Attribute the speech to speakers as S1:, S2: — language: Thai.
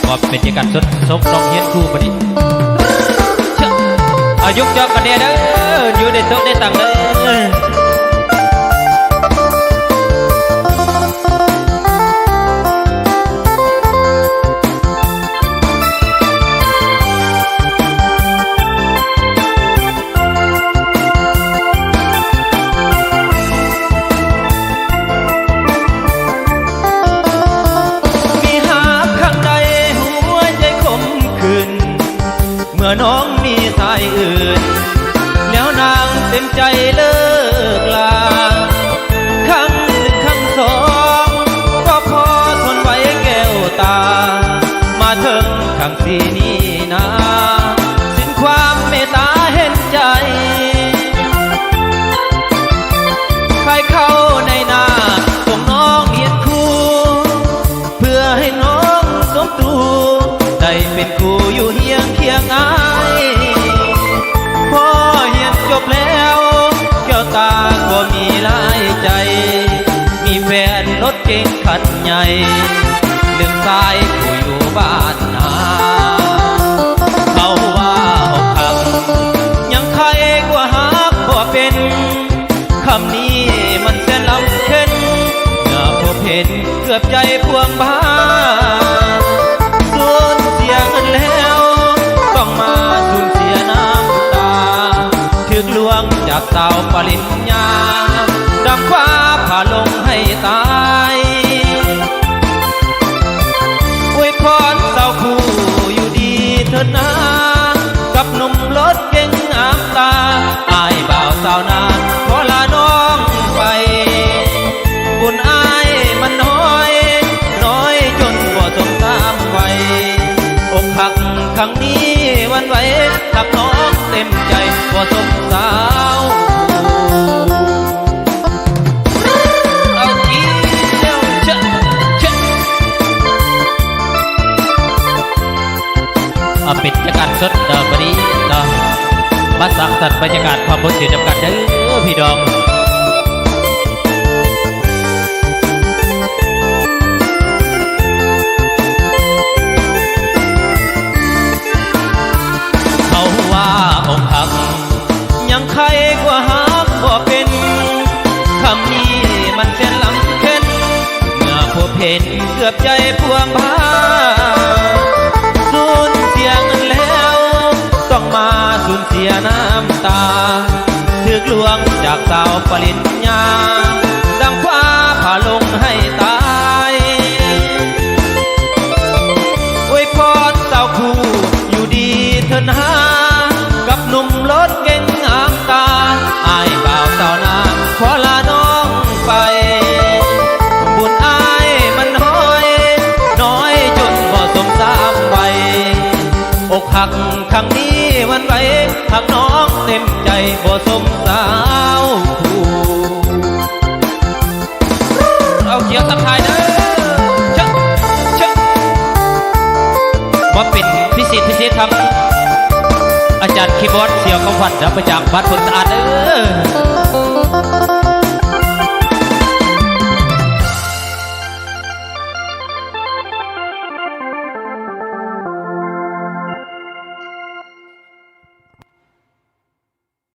S1: ว่าเป็นการสดซกร้องเฮียนคู่พอดีอายุยอกกันเนี่ยเด้ออยู่ในโต๊ะในตังเด้อ
S2: เมื่อน้องมีชายอื่นแล้วนางเต็มใจเลิกลาครั้งหนึ่งครั้งสองก็พอทนไว้แก้วตามาถึงครั้งสี่นี้นะสิ้นความเมตตาเห็นใจใครเข้าในหน้าส่งน้องเรียนครูเพื่อให้น้องสมตูได้เป็นครูอยู่เฮียงเคียงอายพอเฮียนจบแล้วแก้วตาก็มีหลายใจมีแฟนรถเก๋งคันใหญ่ลืมสายผู้อยู่บ้านนาเขาว่าอกหักยังใครกว่าหักบ่เป็นคำนี้มันแสนลำเค็นเมื่อพบเห็นเกือบใจพวงบ้าสูญเสียเงินแล้วต้องมาสูญเสียน้ำตาถึกลวงจากสาวปริญญาดังฟ้าผ่าลงให้ตายอวยพรสาวคู่อยู่ดีเถิดนะกับหนุ่มรถเก๋งอาบตาอายบ่าวสาวนาขอลาน้องไปบุญอายมันน้อยจนบ่สมตามไว้อกหักครั้งนี้วันไหวหักน้องเต็มใจบ่สมสาวเอาอีเดียวเชะ
S1: เป็นบรรยากาศสดพอดีมาสังสรรค์บรรยากาศความบริสุทธิ์จำกัดเด้อพี่น้อง
S2: อกหักยังใครกว่าหักบ่เป็นคำนี้มันแสนลำเค็นเมื่อพบเห็นเกือบใจพวงพาสูญเสียเงินแล้วต้องมาสูญเสียน้ำตาถึกลวงจากสาวปริญญาดังฟ้าผ่าลงให้ตายอวยพรสาวคู่อยู่ดีเถิดนะกับหนุ่มรถเก๋งอามตาอายบ่าวสาวนางขอลาน้องไปบุญอายมันน้อยจนบ่สมสามไว้อกหักครั้งนี้วันไหวหักน้องเต็มใจบ่สมสาวคู่เอาเขียวสัมภายเด้อเชะว่าเป็นพิเศษทำอาจารย์คีย์บอร์ดเสี่ยวคำขวัญรับประจากบ้านผลสะอาดเด้อ